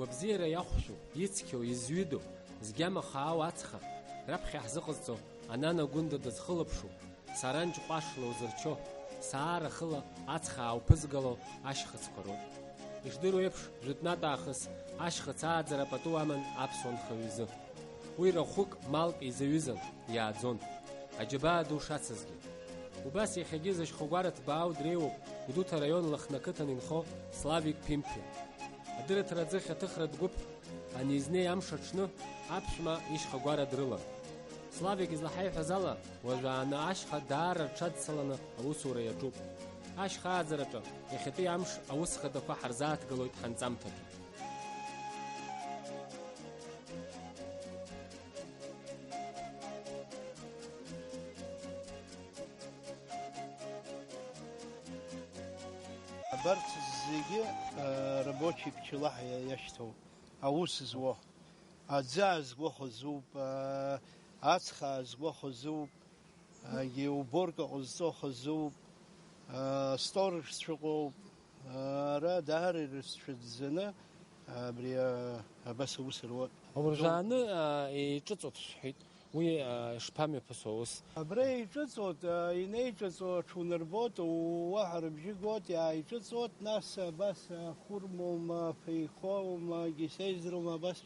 гәабзиара иахәшәу, ицқьоу, изҩыдоу, згьама хаау ацха, раԥхьа ҳзыҟазҵо, анана гәында дызхылаԥшу, саранџь ҟәашла узырчо, саара хыла ацха аауԥызгало ашьхыцқәа роуп. Ишдыру еиԥш, жәытәнатә аахыс ашьхыц ааӡара пату аман аԥсуа нхаҩ изы. Уи рахәык малк изаҩызан, иааӡон, аџьабаа ду шацызгьы. Убас иахьагьы зышьхәагәара ҭбаау дреиуоуп Гәдуҭа раион Лыхны ақыҭан инхо Славик Ԥимԥиа. Адырраҭара аӡыхь аҭыхратә гәыԥ анизнеи амш аҽны аԥшәма ишьхагәара дрылан. Славик излаҳаиҳәаз ала, уажәааны ашьха даара рҽадцаланы аусура иаҿуп. Ашьха ааӡараҿы иахьатәи амш аус хадақәа ҳарзааҭгылоит ҳанҵамҭаҿы. Абарҭ зегьы рабочий пчелаҳ иашьҭоуп, аус зуо, аӡы аазго хазуп, ацха аазго хазуп, уборка ҟазҵо хазуп, сторожцәа ыҟоуп, ара даара ирыцәшәаӡаны абри абас аус руоуп. Уажәааны еиҿыҵуеит шәҳәеит. Уи ишԥамҩаԥысуа аус? Абра еиҿыҵуеит, инеиҿыҵуа ҽунарбот, уаҳа рыбжьы гот, иааиҿыҵуеит, нас абас хәырмоум, феихоум, гесеизрум, абас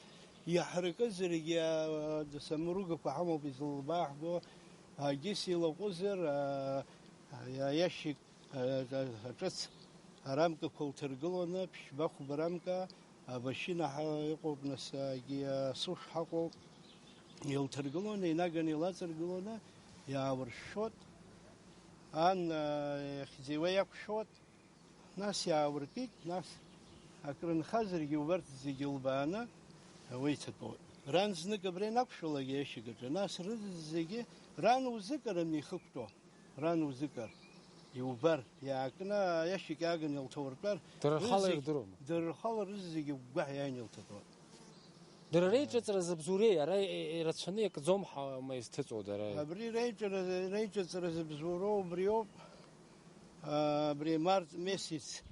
иаҳракызаргьы самругақәа ҳамоуп изылбааҳго, гес илаҟәызар иашьик аҿыц арамкақәа уҭаргылоны, ԥшьба-хәба рамка, амашьына иҟоуп, нас асуш ҳаҟоуп, илҭаргылоны, инаганы илаҵаргылоны, иаавыршәшәот, ан хьӡиуа иақәшәот, нас иаавыркит, нас акрынхазаргьы убарҭ зегьы лбааны уеиҭатәоит. Ран знык абра инақәшәалак иашьыкаҿы, нас зегьы ран узыкараны ихықәтәо, ран узыкар, иубар, иаакны иашьик иааганы илҭауртәар, дырхала рызегьы гәаҳ иааины илҭатәоит. Дара реиҿыҵра зыбзуреи, ара ирацәаны иакӡом ҳама изҭыҵуа дара. Абри реиҿыҵра зыбзуроу убриоуп, абри март месяц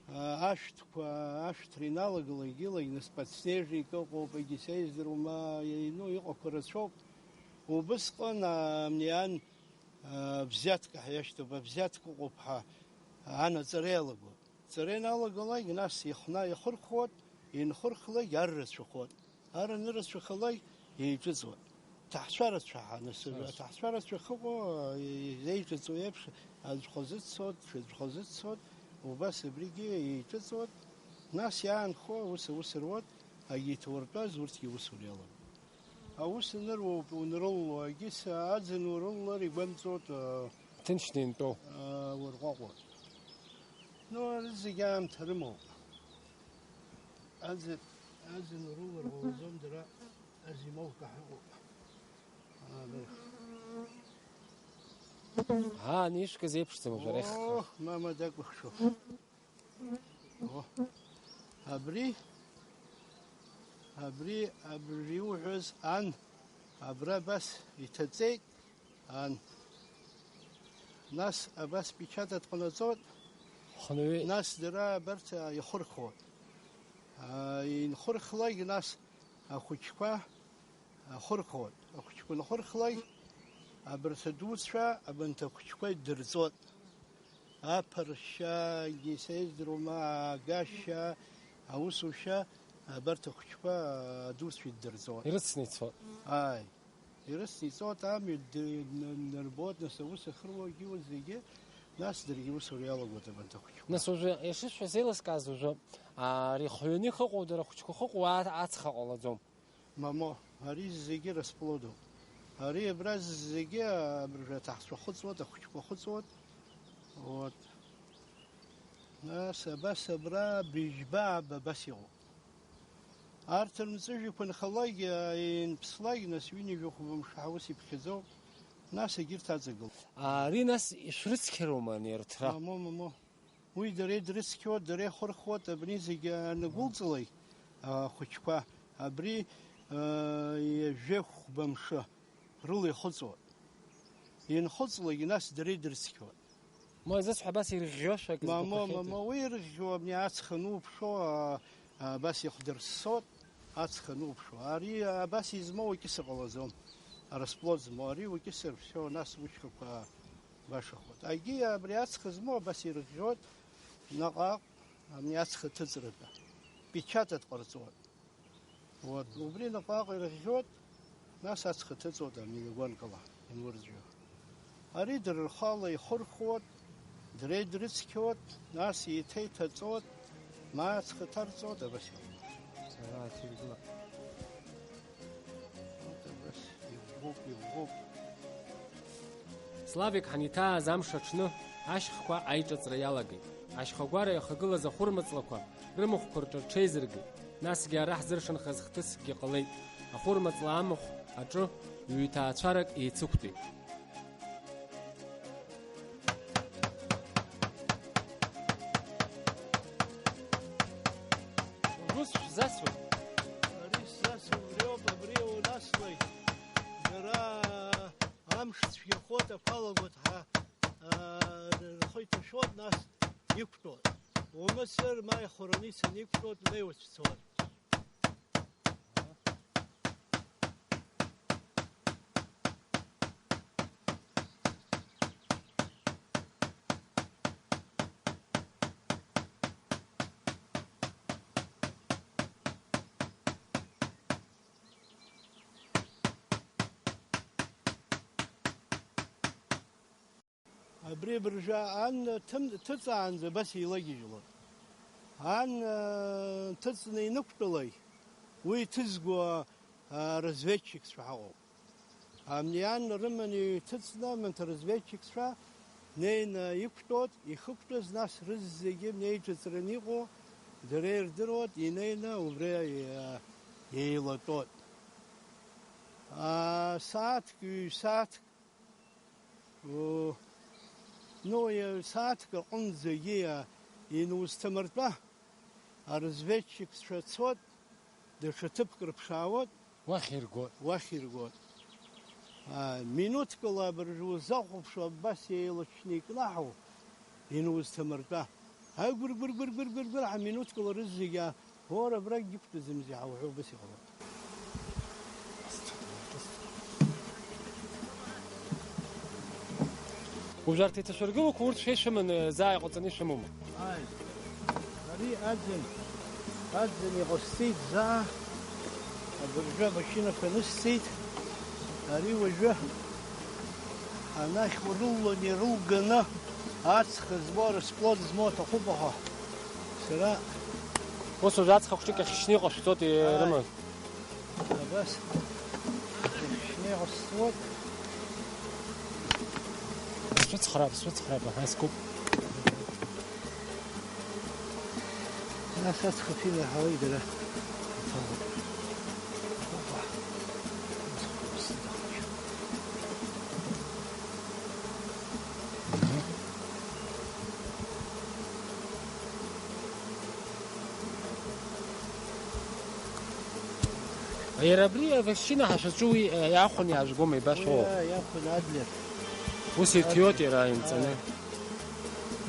ашәҭқәа иналагала егьылагьы сподснежник ыҟоуп, егьисеиздыруам, иҟақәа рацәоуп. Убысҟан амниан взятка ҳиашьҭоуп, абзиатка ыҟоуп ҳа анаҵара иалагоит. Ҵара иналагалак, нас ихырхуот, инхырхлак аррацәахоит. Арнырацәахалак еиҿыҵуеит. Ҭаҳцәа рацәа ҭаҳцәа рацәа хыҟоу изеиҿыҵуа еиԥш аӡәхәа зыццот, ҽаӡәхәа зыццот, убас абригьы еиҿыҵуеит, нас иаанхо аус руот, агьиҭауртәаз урҭгьы усура иалагоит. Аус аныруоуп унрылло, агьыс аӡын урыллар игәамҵуеит, ҭынчны интәоу урҟәаҟәоит. Ары зегьы аамҭа рымоуп. Аӡын урыллар уаҩӡом, дара азимовка ҳаҟоуп. Нишказ еиԥшӡам ажәарех. Мама дакәыхшоуп. Абри иуҳәаз ан, абра абас иҭаҵеит, ан. Нас абас печатат ҟанаҵоит, нас дара абарҭ ихырхуеит. Инхырхлак, нас ахәыҷқәа хырхуеит. Ахәыҷқәа нхырхлак, абарҭ адуцәа абанҭ ахәыҷқәа идырҵоит. Аԥаршьа, гесеиздырума, агашьа, аусушьа, абарҭ ахәыҷқәа адуцәа идырҵоит. Ирыцны ицоит. Ирыцны ицоит, амҩа нырбоит, нас аус ахыруагьы зегьы, нас даргьы усура иалагоит абанҭ ахәыҷқәа. Нас уажәы ишышәҳәаз еилыскааз уажәы, ари хҩаны ихыҟоу, дара ахәыҷқәа хыҟоу ацха ҟалаӡом. Мамо, ари зегьы расплодуп. Ари абра зегьы аҭаҳцәа хыҵуеит, ахәыҷқәа хыҵуеит. Нас абас абра быжьба абас иҟоуп. Арҭ рмҵәыжәҩақәа нхалак, инԥслак, нас ҩынҩажәа мшы ҳаус иԥхьаӡоуп, нас егьырҭ аҵагылоуп. Ари нас ишәрыцқьароума анирҭра? Мамо. Уи дара дрыцқьоит, дара ихырхуеит, абни зегьы анагәылҵалак ахәыҷқәа, абри жәохәба мшы рыла ихыҵуеит. Инхыҵлак, нас дара дрыцқьоит. Ма изыцҳәа абас ирӷьошәа? Мамо, уи ирӷьо, абни аҵх нуԥшо, بس يقدر الصوت أتخنوب شو أري بس يزمو يكسر غلازهم رسبلوز زماري ويكسر شو ناس وشكوا باش خود أجي برياس خزمو بس يرجعود نقاق أمنيات ختزرده بيشاتت قرصود وبري نقاق يرجعود ناس ختزرده من يقول كلا ينورجو أريد الخالة يخرخود دريد رزكود ناس يتيتزود ما ختار زوده بس Славик ҳаниҭааз амш аҽны ашьхқәа аиҿыҵра иалагеит. Ашьхагәара иахагылаз ахәырмаҵлақәа рымахәқәа рҿы рҽеизыргеит. Насгьы ара ҳзыршанхаз хҭыскгьы ҟалеит. Ахәырмаҵла амахә аҿы ҩ-ҭаацәарак еицықәтәеит. Ус шәзасуеит? Ари сзасуриоуп, абри унаслоит. Џьара амш цәгьахоит, аԥалагоит ҳа рхы иҭашәоит, нас иқәтәоит. Умысыр ма ихәараны ицаны иқәтәоит, леиуа цәцоит. أبري برجع عن تسعة عن بس يلاقي جلو عن تسني نقطلي ويتزقوا رزويتشك سحاو أمني عن رمني تسنا من ترزويتشك سحا نين يكتوت يخبطز ناس رزقي نيجي ترنيقو درير دروت ينينا وبري يلطوت ساعت و نو ساعت كأنزجية إنه استمرت به أرزبتشك شتسود دشتب كربشاود وخير قول مينوت كلا برجو زاقب شو بس يلشنيك نحو إنه استمرت به هاي بر مينوت كلا رزقة هو ربرك جبت زمزعة وحو بس يغلط وجرتي تشرقوا كورت فيش من زايق وطني شمومة. هذه أذن يغسيت زا برجع بشينا في نسيت هذه وجه أنا خورلو نيروجنا أتخ زبار سبلاد زمات خوبها سرا بس وجات خشيك خشني قشطات رمى بس خشني قشطات شوت خراب هاسكوب ناس خفيفة حوالي ده يربري فشينا حشوي ياخذ يعجبهم يباشو ياخذ عدل وسيتيوتي راين سنه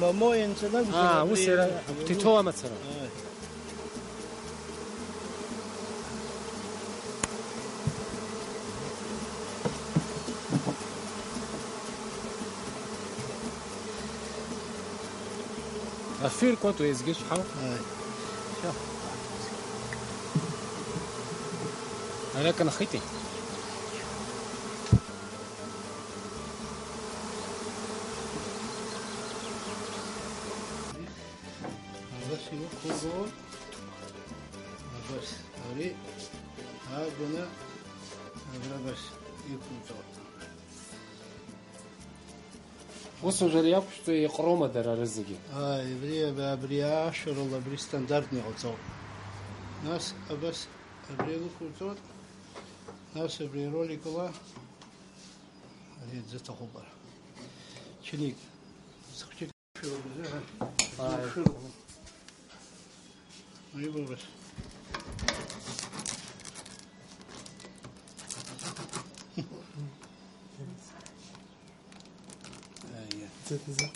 ما مو ينسنا وسيرا تيتوا مثلا أفير كنتو يزجيش حاو شوف أنا كان خيتي بس يوقفوا بس هري هذا بس يكون وصل جرياب شو يقروم در رزقي بري عشر الله بري ستاندردني غطاو ناس بس بري لكوتوت ناس بري رولي كلا هذه زت خبر شنيك سخشك شو بزاف شو يبغى بس زت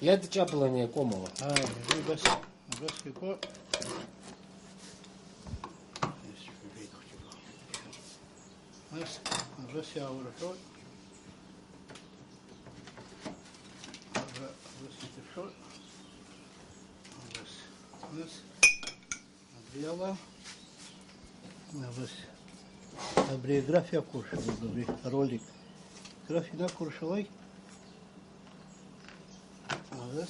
يد جبلني قوموا بس كيكو بس يا ورشود بس يلا بس أبري графия куршевой, добрый ролик. Графия на куршевой. بس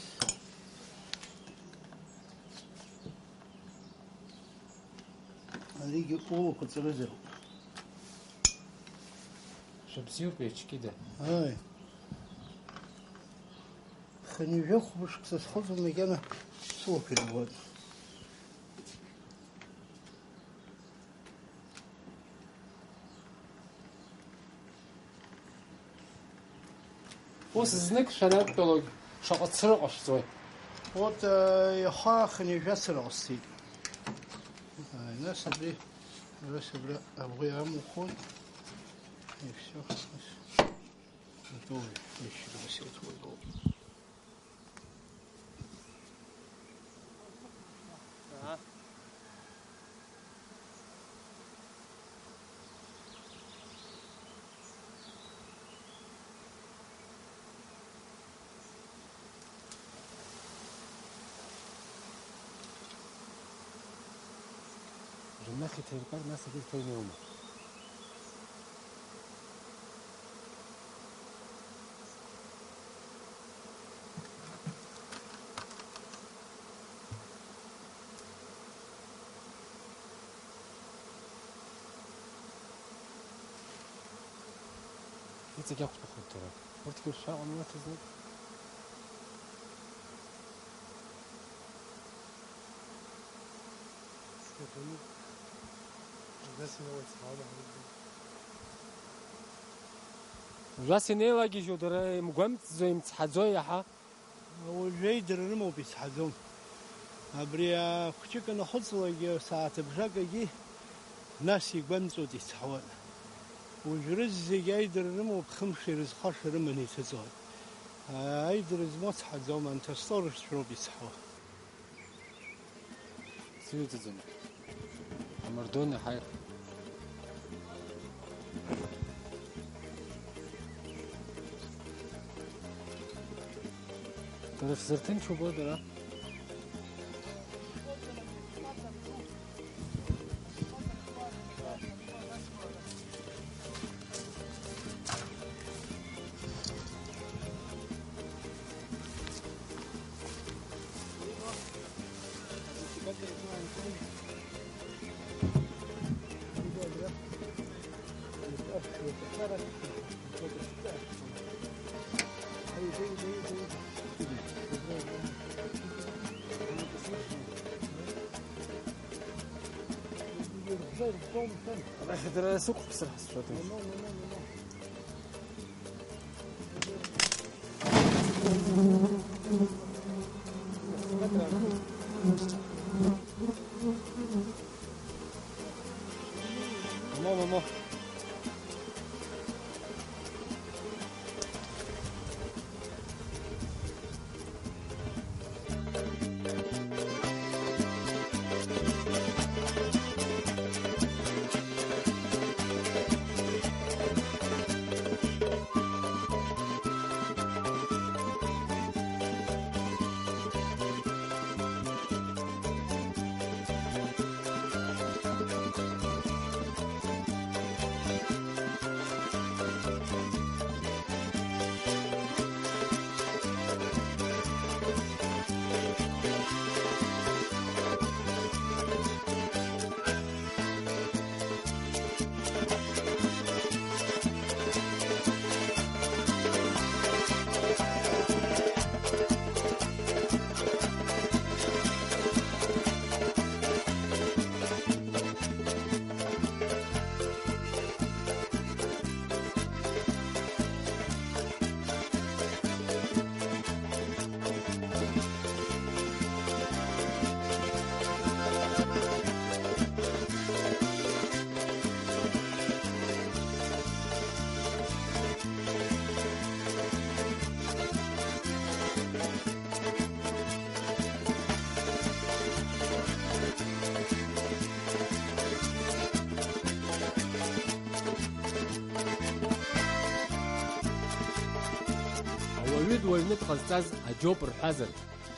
هنيجي قوة كنت رزق. شبسيو بيتش كده. هاي. خليني جاخ باش تسخذ المكانة سوق الواد. بس زنك شنات بلوج شقت سرقش زوي. Вот я خليني جسر عصي. الناس اللي بس أبغى أعمل خون. все. Готовы. Еще раз вот выдал. Жена хитрый, нас это твой не умер. Jetzt ich auch bekommen, oder? Wollte ich schauen, was das ist? جاسي نيلاقي جو درا مقامت زويم تحزوي يا وجاي درنمو بيتحزوم أبريا كتشك أنا خلصوا ساعة بجاكي ناس يقامتوا تحوال وجرز جاي درنمو بخمس رزق رمني تزول هاي درز ما تحزوم أنت صورش شو بيتحوال سويت زين أمردوني حير تعرف زرتين شو بودرة؟ أخذ سوق بصراحة شوتي. ماما изҩыдоу аҩны дҟазҵаз аџьоуп рҳәазар,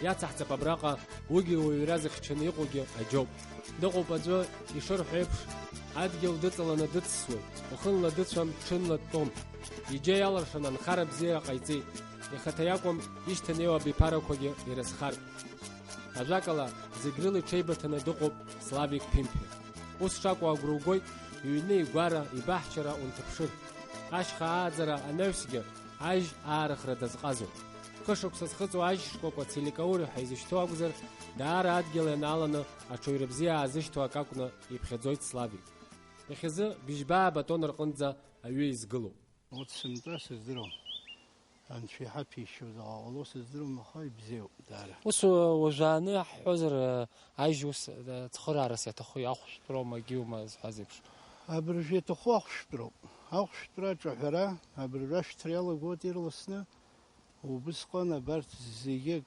иацаҳҵап абраҟа уигьы уаҩра зыхьчаны иҟоугьы аџьоуп. Дыҟоуп аӡәы ишырҳәо еиԥш, адгьыл дыҵаланы дыцсуеит, уахынла дыцәам, ҽынла дтәом. Иџьа иалыршан анхара бзиара ҟаиҵеит, ихаҭа иакәым ишьҭанеиуа абиԥарақәагьы ирызхартә. Ажәакала, зегь рыла иҽеибыҭаны дыҟоуп Славик Ԥимԥиа. Ус шакәу агәра угоит, иҩны игәара, ибаҳчара унҭаԥшыр. Ашьха ааӡара анаҩсгьы ажь аарыхра дазҟазоуп. Хышықәса зхыҵуа ажь шкәакәа Целикаури ҳәа изышьҭоу акәзар, даара адгьыл ианаланы аҽаҩра бзиа аазышьҭоу ак акәны иԥхьаӡоит Славик. Иахьазы Быжьбаа батон рҟынӡа аҩы изгылоуп. Вот сымтәа сыздыруам. Анцәа иҳаҭәеишьо заҟа ҟало сыздыруам, аха ибзиоуп даара. Ус уажәааны ҳҳәозар, ажь ус цхыраарас иаҭаху иахәшәтәроума, егьиума зҳәаз еиԥш. Абыржәы иаҭаху ахәшәтәроуп. Ахәшәтәра аҿаҳәара, абыржәы ашәҭра иалагоит ирласны. Убысҟан абарҭ зегьы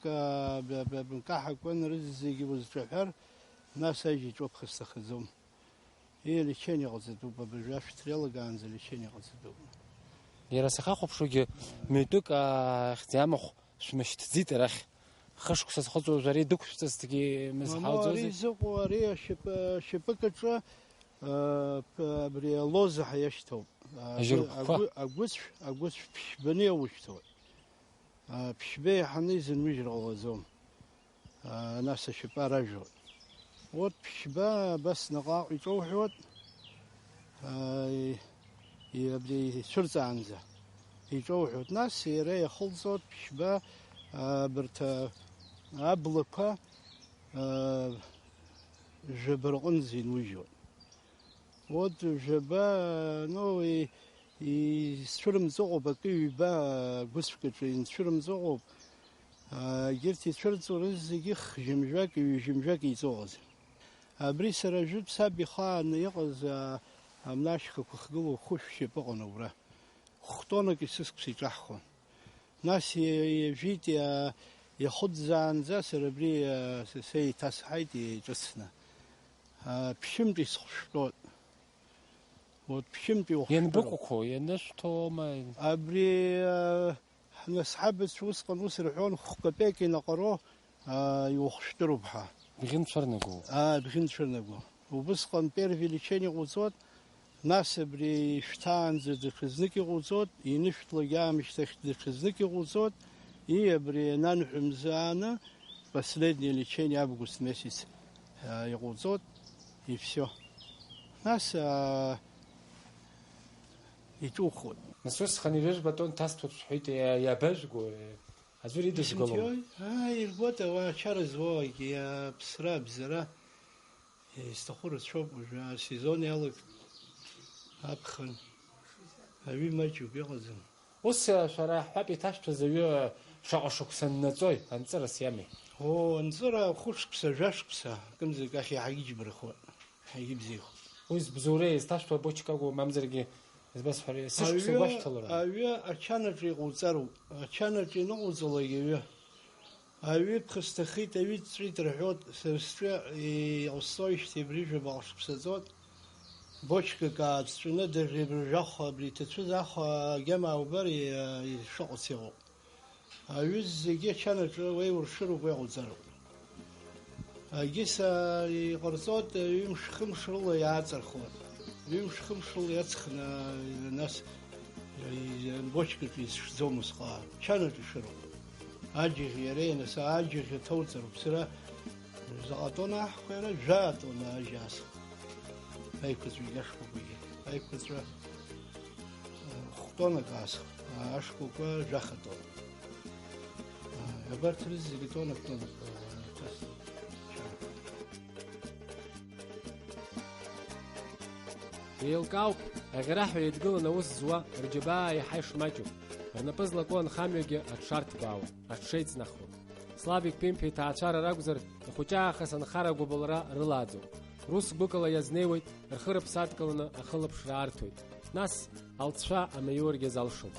каҳақәан рыз зегьы узҿаҳәар, нас ажь иҿоуп сҭахаӡом. Личен иҟаҵатәуп, абыржәы ашәҭра иалагаанӡа личен иҟаҵатәуп. Иара сахьахәаԥшугьы митәык ахьӡамахә шәмышьҭӡеит арахь. Хышықәса зхыҵуа ари дықәшәҵазҭгьы мызҳауӡозеи? Ари зыҟоу ари ашьапык аҿы абри алозаҳа иашьҭоуп. Агәыцә ԥшьбаны иаушьҭоуп. Ԥшьба иаҳаны изынужьыр ҟалаӡом. Нас ашьапы аражәуеит. Вот ԥшьба абас наҟ-ааҟ иҿоуҳәоит. Абри ицәырҵаанӡа иҿоуҳәоит. Нас иара иахылҵоит ԥшьба абарҭ аблақәа жәаба рҟынӡа инужьуеит. Вот жәаба ицәырымҵыҟоуп, акы ҩба гәыцәкаҿы ицәырымҵыҟоуп. Егьырҭ ицәырҵуа рыз зегьы хжьымжәак, ҩжьымжәак иҵоуаз. Абри сара жәытә саб ихааны иҟаз амнашьхақәа хгылоу хәышә шьапы ыҟан убра. Хә-тоннак исыскәса иҿаҳхон. Нас иажәит иахәыӡаанӡа сара абри сеиҭасҳаит иҿыцны. Ԥшьымтә исхәшәтәоит. Вот ԥшьымтә иухәшәтәоит. Ианбыкәқәоу, ианышәҭоума? Абри ҳнасҳабацәа усҟан ус рҳәон, хә-капеик инаҟароу иухәшәтәыроуп ҳәа. Бӷьынцәырнагоу. Бӷьынцәырнагоу. Убысҟан первый личен иҟауҵоит. Нас абри шәҭаанӡа даҽазнык иҟауҵоит, инышәҭлагь аамышьҭахь даҽазнык иҟауҵоит, абри ананҳәымзааны последний лечение август месяц иҟауҵоит, и все. Нас иҿухуеит. Нас усҟан ирыж батон ҭасҭәап шәҳәеит, иабажәгоу, аӡәыр идызгалоу. Ирбоит ачара зуоугь, аԥсра, абзара, изҭаху рацәоуп, уажәы асезон иалагт. Аԥхын, аҩы маҷуп иҟаӡам. Ус шәара ҳҳәап иҭашәҭәаз аҩы шаҟа шықәса ннаҵои, анҵырас иами? Анҵыра хәышықәса, жәашықәса, акымзарак ахь иаҳагьы иџьбарахоит, иаҳагьы ибзиахоит. Уи збзоуреи изҭашәҭәо абочкагоу, мамзаргьы избасҳәари, сышықәса гәашәҭалара? Аҩы ачанаҿы иҟауҵароуп, ачанаҿы иныҟауҵалак аҩы. Аҩы ԥхасҭахеит, аҩы ҵәит рҳәоит, сара сҿы иҟасҵоижьҭеи абри жәаба ҟашԥсаӡоит. Бочкак ааҵәҵәаны дыржәахәа, абри иҭацәыз ахәа агьама аубар ишаҟац иҟоуп. Аҩы зегьы ачанаҿы уеиуршыроуп, уеиҟауҵароуп. Агьыса иҟарҵоит ҩымш-хымш рыла иааҵархуеит. Ҩымш-хымш рыла иаҵхны, нас бочкаҿы изшӡом усҟан, ачанаҿы ишыроуп. Аџьыӷь иареи, нас аџьыӷь иҭауҵароуп. Сара заҟа тонна аҳқәа иара, 100 тонна ажьы асхуеит. Аиқәаҵәа иашқәақәагьы, аиқәаҵәа 100 асхуеит, ашқәақәа 100 тонна. Абарҭ рыз зегьы тоннак ҭасҵоит. Еилкаауп, аӷьараҳәа еидгыланы аус зуа рџьабаа иаҳа ишмаҷу, рнапы злаку анхамҩагьы аҽшарҭбаауа, аҽшеиҵнахуа. Славик Ԥимԥиа иҭаацәара ракәзар, ихәыҷаахыс анхара агәыбылра рылааӡоуп. Рус гәыкала иазнеиуеит, рхы рыԥсы адкыланы ахылаԥшра аарҭоит. Нас алҵшәа амаиоргьы залшом.